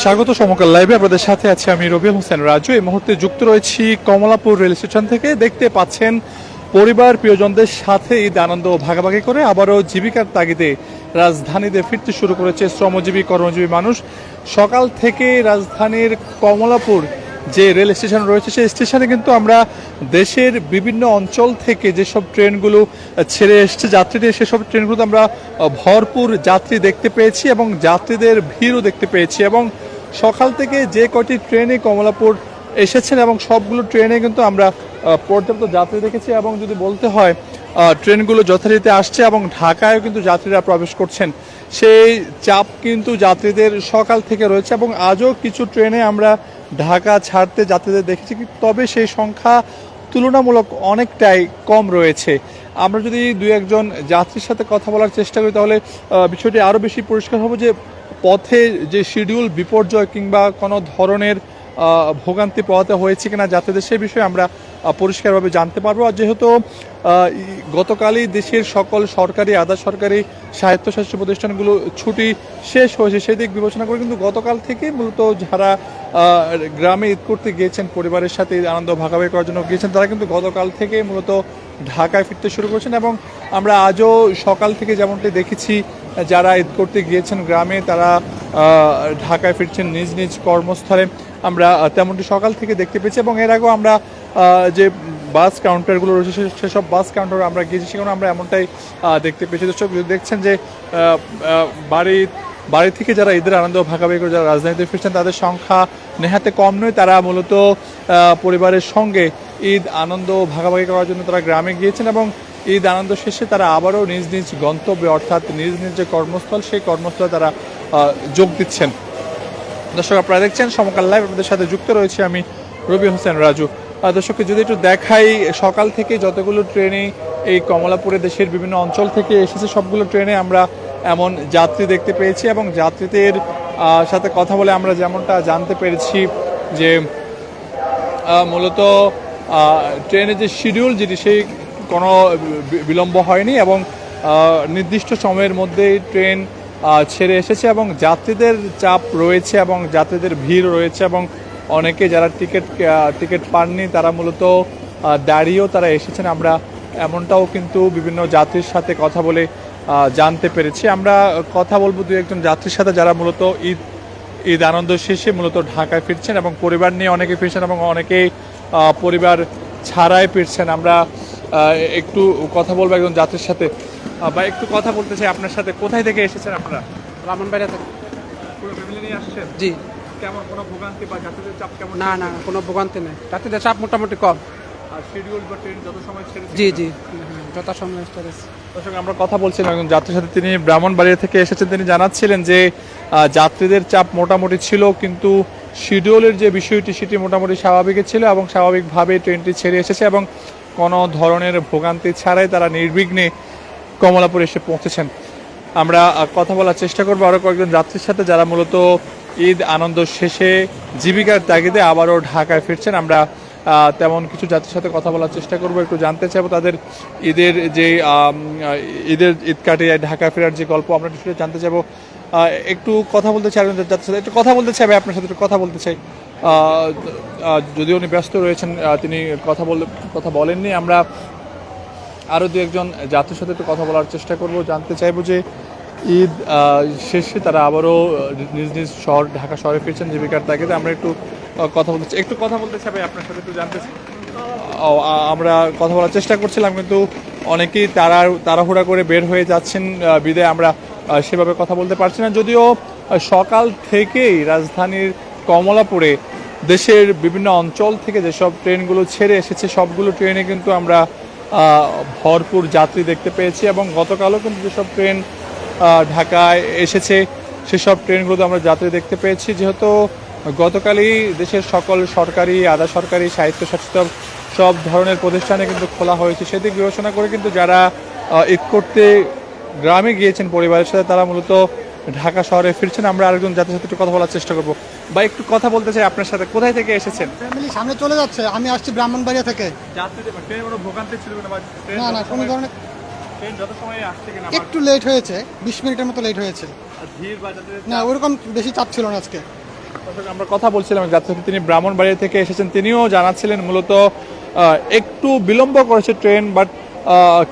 স্বাগত সমকাল লাইভে আপনাদের সাথে আছি আমি রবিউল হোসেন রাজু। এই মুহূর্তে যুক্ত রয়েছি কমলাপুর রেল স্টেশন থেকে। দেখতে পাচ্ছেন পরিবার প্রিয়জনদের সাথে ঈদ আনন্দ ভাগাভাগি করে আবারও জীবিকার তাগিদে রাজধানীতে ফিরতে শুরু করেছে শ্রমজীবী কর্মজীবী মানুষ। সকাল থেকে রাজধানীর কমলাপুর যে রেল স্টেশন রয়েছে সেই স্টেশনে কিন্তু আমরা দেশের বিভিন্ন অঞ্চল থেকে যেসব ট্রেনগুলো ছেড়ে এসছে যাত্রীদের, সেসব ট্রেনগুলোতে আমরা ভরপুর যাত্রী দেখতে পেয়েছি এবং যাত্রীদের ভিড়ও দেখতে পেয়েছি। এবং সকাল থেকে যে কয়টি ট্রেনে কমলাপুর এসেছেন এবং সবগুলো ট্রেনে কিন্তু আমরা পর্যাপ্ত যাত্রী দেখেছি। এবং যদি বলতে হয় ট্রেনগুলো যথারীতি আসছে এবং ঢাকায়ও কিন্তু যাত্রীরা প্রবেশ করছেন, সেই চাপ কিন্তু যাত্রীদের সকাল থেকে রয়েছে। এবং আজও কিছু ট্রেনে আমরা ঢাকা ছাড়তে যাত্রীদের দেখেছি, তবে সেই সংখ্যা তুলনামূলক অনেকটাই কম রয়েছে। আমরা যদি দুই একজন যাত্রীর সাথে কথা বলার চেষ্টা করি তাহলে বিষয়টি আরও বেশি পরিষ্কার হবে যে পথে যে শিডিউল বিপর্যয় কিংবা কোনো ধরনের ভোগান্তি পোহাতে হয়েছে কিনা যাত্রীদের, সে বিষয়ে আমরা পরিষ্কারভাবে জানতে পারবো। আর যেহেতু গতকালই দেশের সকল সরকারি আধা সরকারি স্বায়ত্তশাসিত প্রতিষ্ঠানগুলো ছুটি শেষ হয়েছে, সেই দিক বিবেচনা করে কিন্তু গতকাল থেকে মূলত যারা গ্রামে ঈদ করতে গিয়েছেন, পরিবারের সাথে আনন্দ ভাগাভাগি করার জন্য গিয়েছেন, তারা কিন্তু গতকাল থেকে মূলত ঢাকায় ফিরতে শুরু করেছেন। এবং আমরা আজও সকাল থেকে যেমনটি দেখেছি যারা ঈদ করতে গিয়েছেন গ্রামে, তারা ঢাকায় ফিরছেন নিজ নিজ কর্মস্থলে, আমরা তেমনটি সকাল থেকে দেখতে পেয়েছি। এবং এর আগেও আমরা যে বাস কাউন্টারগুলো রয়েছে সেসব বাস কাউন্টার আমরা গিয়েছি, সেখানে আমরা এমনটাই দেখতে পেয়েছি। দর্শক দেখছেন যে বাড়ি থেকে যারা ঈদের আনন্দ ভাগাভাগি করে যারা রাজধানীতে ফিরছেন তাদের সংখ্যা নেহাতে কম নয়। তারা মূলত পরিবারের সঙ্গে ঈদ আনন্দ ভাগাভাগি করার জন্য তারা গ্রামে গিয়েছেন এবং ঈদ আনন্দ শেষে তারা আবারও নিজ নিজ গন্তব্যে অর্থাৎ নিজ নিজ যে কর্মস্থল সেই কর্মস্থলে তারা যোগ দিচ্ছেন। দর্শক আপনারা দেখছেন সমকাল লাইভ, আপনাদের সাথে যুক্ত রয়েছে আমি রবি হোসেন রাজু। দর্শককে যদি একটু দেখাই, সকাল থেকে যতগুলো ট্রেনে এই কমলাপুরে দেশের বিভিন্ন অঞ্চল থেকে এসেছে সবগুলো ট্রেনে আমরা এমন যাত্রী দেখতে পেয়েছি। এবং যাত্রীদের সাথে কথা বলে আমরা যেমনটা জানতে পেরেছি যে মূলত ট্রেনের যে শিডিউল যেটি সেই কোনো বিলম্ব হয়নি এবং নির্দিষ্ট সময়ের মধ্যেই ট্রেন ছেড়ে এসেছে এবং যাত্রীদের চাপ রয়েছে এবং যাত্রীদের ভিড় রয়েছে। এবং অনেকে যারা টিকিট পাননি তারা মূলত দাঁড়িয়েও তারা এসেছেন, আমরা এমনটাও কিন্তু বিভিন্ন যাত্রীর সাথে কথা বলে জানতে পেরেছি। আমরা কথা বলবো দু একজন যাত্রীর সাথে যারা মূলত ঈদ আনন্দ শেষে মূলত ঢাকায় ফিরছেন এবং পরিবার নিয়ে অনেকে ফিরছেন এবং অনেকেই পরিবার ছাড়াই ফিরছেন। আমরা একটু কথা বলবো একজন যাত্রীর সাথে। বা একটু কথা বলতে চাই আপনার সাথে। কোথায় থেকে এসেছেন আপনারা? ব্রাহ্মণবাড়িয়া থেকে। পুরো ফ্যামিলি নিয়ে আসছেন? জি। কেমন কোনো ভোগান্তি বা যাত্রীদের চাপ কেমন? না না, কোনো ভোগান্তি নেই, যাত্রীদের চাপ মোটামুটি কম। আর শিডিউল বা ট্রেন যত সময় ছেড়েছে? জি জি, যথাসময়ে ছেড়েছে। দর্শক আমরা কথা বলছিলাম একজন যাত্রীর সাথে, তিনি ব্রাহ্মণবাড়িয়া থেকে এসেছেন। তিনি জানাচ্ছিলেন যে যাত্রীদের চাপ মোটামুটি ছিল কিন্তু শিডিউলের যে বিষয়টি সেটি মোটামুটি স্বাভাবিকই ছিল এবং স্বাভাবিকভাবে ট্রেনটি ছেড়ে এসেছে এবং কোনো ধরনের ভোগান্তি ছাড়াই তারা নির্বিঘ্নে কমলাপুর এসে পৌঁছেছেন। আমরা কথা বলার চেষ্টা করবো আরও কয়েকজন যাত্রীর সাথে যারা মূলত ঈদ আনন্দ শেষে জীবিকার তাগিদে আবারও ঢাকায় ফিরছেন। আমরা তেমন কিছু যাত্রীর সাথে কথা বলার চেষ্টা করব, একটু জানতে চাইবো তাদের ঈদ কাটিয়ে ঢাকা ফেরার যে গল্প আমরা একটু জানতে চাইবো। একটু কথা বলতে চাই যাত্রীর সাথে, একটু কথা বলতে চাই ভাই আপনার সাথে, একটু কথা বলতে চাই। যদিও উনি ব্যস্ত রয়েছেন, তিনি কথা বলেননি। আমরা আরও দু একজন যাত্রীর সাথে একটু কথা বলার চেষ্টা করব, জানতে চাইবো যে ঈদ শেষে তারা আবারও নিজ নিজ শহর ঢাকা শহরে ফিরছেন জীবিকার তাগিদে। আমরা একটু কথা বলতে চাই ভাই আপনার সাথে, একটু জানতে চাই। আমরা কথা বলার চেষ্টা করছিলাম কিন্তু অনেকেই তাড়াহুড়া করে বের হয়ে যাচ্ছেন বিদায় আমরা সেভাবে কথা বলতে পারছি না। যদিও সকাল থেকেই রাজধানীর কমলাপুরে দেশের বিভিন্ন অঞ্চল থেকে যেসব ট্রেনগুলো ছেড়ে এসেছে সবগুলো ট্রেনে কিন্তু আমরা ভরপুর যাত্রী দেখতে পেয়েছি এবং গতকালও কিন্তু যেসব ট্রেন ঢাকায় এসেছে সেসব ট্রেনগুলোতে আমরা যাত্রী দেখতে পেয়েছি। যেহেতু গতকালই দেশের সকল সরকারি আধা সরকারি স্বায়ত্তশাসিত সব ধরনের প্রতিষ্ঠানে কিন্তু খোলা হয়েছে, সেদিক বিবেচনা করে কিন্তু যারা ঈদ করতে গ্রামে গিয়েছেন পরিবারের সাথে তারা মূলত ঢাকা শহরে ফিরছেন। আমরা আরেকজন যাত্রীর সাথে একটু কথা বলার চেষ্টা করবো। বা একটু কথা বলতে চাই আপনার সাথে, কোথায় থেকে এসেছেন? ফ্যামিলি সামনে চলে যাচ্ছে, আমি আসছি ব্রাহ্মণবাড়িয়া থেকে। ট্রেনে কোনো ভোগান্তি ছিল না? না না, কোনো ধরনের ট্রেন যত সময় আসছে কিনা? একটু লেট হয়েছে, 20 মিনিটের মতো লেট হয়েছে। ভিড় বা না ওরকম বেশি চাপ ছিল না আজকে। দর্শক, আমরা কথা বলছিলাম যাত্রী, তিনি ব্রাহ্মণবাড়িয়া থেকে এসেছেন। তিনিও জানাচ্ছিলেন মূলত একটু বিলম্ব করেছে ট্রেন, বাট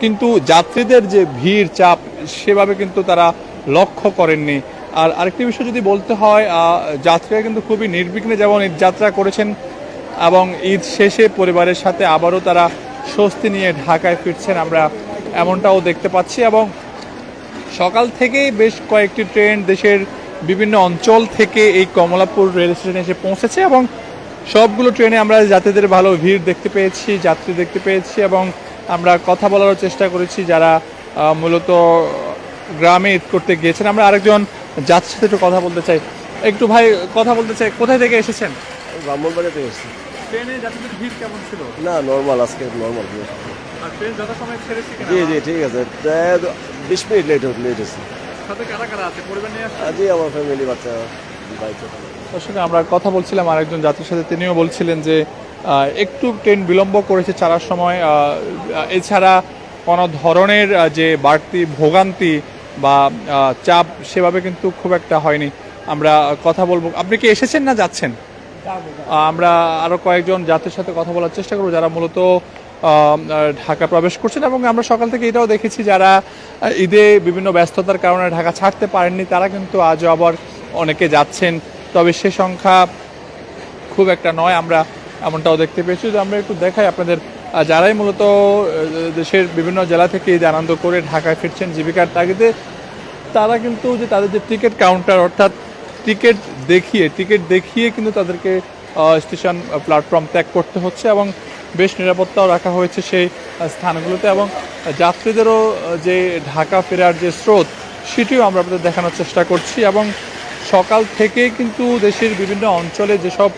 কিন্তু যাত্রীদের যে ভিড় চাপ সেভাবে কিন্তু তারা লক্ষ্য করেননি। আর আরেকটি বিষয় যদি বলতে হয়, যাত্রীরা কিন্তু খুবই নির্বিঘ্নে যেমন ঈদ যাত্রা করেছেন এবং ঈদ শেষে পরিবারের সাথে আবারও তারা স্বস্তি নিয়ে ঢাকায় ফিরছেন, আমরা এমনটাও দেখতে পাচ্ছি। এবং সকাল থেকেই বেশ কয়েকটি ট্রেন দেশের বিভিন্ন অঞ্চল থেকে এই কমলাপুর রেল স্টেশনে এসে পৌঁছেছে এবং সবগুলো ট্রেনে আমরা যাত্রীদের ভালো ভিড় দেখতে পেয়েছি, যাত্রী দেখতে পেয়েছি এবং আমরা কথা বলার চেষ্টা করেছি যারা মূলত গ্রামে ঈদ করতে গিয়েছেন। আমরা আরেকজন যাত্রীর সাথে একটু কথা বলতে চাই। একটু ভাই কথা বলতে চাই, কোথায় থেকে এসেছেন? ব্রাহ্মণবাড়িয়া থেকে এসেছি। ট্রেনে যাত্রীদের ভিড় কেমন ছিল? না, নর্মাল, আজকে নর্মাল। আর ট্রেন যথাসময়ে ছেড়েছে কিনা? জি জি, ঠিক আছে। প্রায় 20 মিনিট লেট হয়েছে। সাথে কারা কারা আছে? পরিবার নিয়ে আসছে? জি, আমার ফ্যামিলি, বাচ্চা, বাইক। আসলে আমরা কথা বলছিলাম আরেকজন যাত্রীর সাথে, তিনিও বলছিলেন যে একটু ট্রেন বিলম্ব করেছে ছাড়ার সময়। এছাড়া কোনো ধরনের যে বাড়তি ভোগান্তি বা চাপ সেভাবে কিন্তু খুব একটা হয়নি। আমরা কথা বলবো। আপনি কি এসেছেন না যাচ্ছেন? আমরা আরও কয়েকজন যাত্রীর সাথে কথা বলার চেষ্টা করবো যারা মূলত ঢাকা প্রবেশ করছেন এবং আমরা সকাল থেকে এটাও দেখেছি যারা ঈদে বিভিন্ন ব্যস্ততার কারণে ঢাকা ছাড়তে পারেননি তারা কিন্তু আজও আবার অনেকে যাচ্ছেন, তবে সে সংখ্যা খুব একটা নয়, আমরা এমনটাও দেখতে পেয়েছি। যে আমরা একটু দেখাই আপনাদের, যারাই মূলত দেশের বিভিন্ন জেলা থেকে ঈদ আনন্দ করে ঢাকায় ফিরছেন জীবিকার তাগিদে, তারা কিন্তু যে তাদের যে টিকিট কাউন্টার অর্থাৎ টিকিট দেখিয়ে কিন্তু তাদেরকে স্টেশন প্ল্যাটফর্ম ত্যাগ করতে হচ্ছে এবং বেশ নিরাপত্তাও রাখা হয়েছে সেই স্থানগুলোতে এবং যাত্রীদেরও যে ঢাকা ফেরার যে স্রোত সেটিও আমরা আপনাদের দেখানোর চেষ্টা করছি। এবং সকাল থেকে কিন্তু দেশের বিভিন্ন অঞ্চলে যেসব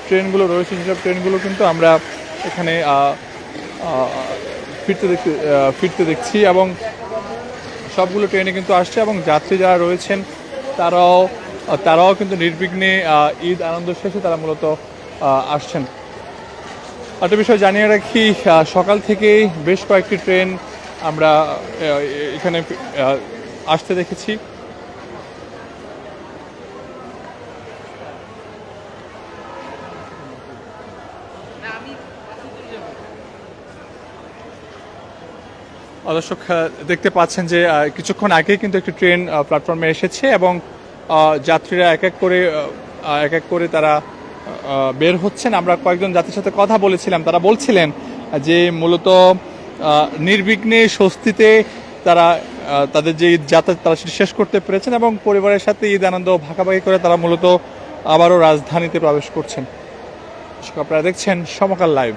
ট্রেনগুলো রয়েছে সেসব ট্রেনগুলো কিন্তু আমরা এখানে ফিরতে দেখছি এবং সবগুলো ট্রেনে কিন্তু আসছে এবং যাত্রী যারা রয়েছেন তারাও কিন্তু নির্বিঘ্নে ঈদ আনন্দ শেষে তারা মূলত আসছেন। একটা বিষয় জানিয়ে রাখি, সকাল থেকেই বেশ কয়েকটি ট্রেন আমরা এখানে আসতে দেখেছি। দর্শক, দেখতে পাচ্ছেন যে কিছুক্ষণ আগে কিন্তু একটি ট্রেন প্ল্যাটফর্মে এসেছে এবং যাত্রীরা এক এক করে তারা বের হচ্ছেন। আমরা কয়েকজন যাত্রীর সাথে কথা বলেছিলাম, তারা বলছিলেন যে মূলত নির্বিঘ্নে স্বস্তিতে তারা তাদের যে ঈদ যাত্রা তারা সেটি শেষ করতে পেরেছেন এবং পরিবারের সাথে ঈদ আনন্দ ভাগাভাগি করে তারা মূলত আবারও রাজধানীতে প্রবেশ করছেন। আপনারা দেখছেন সমকাল লাইভ।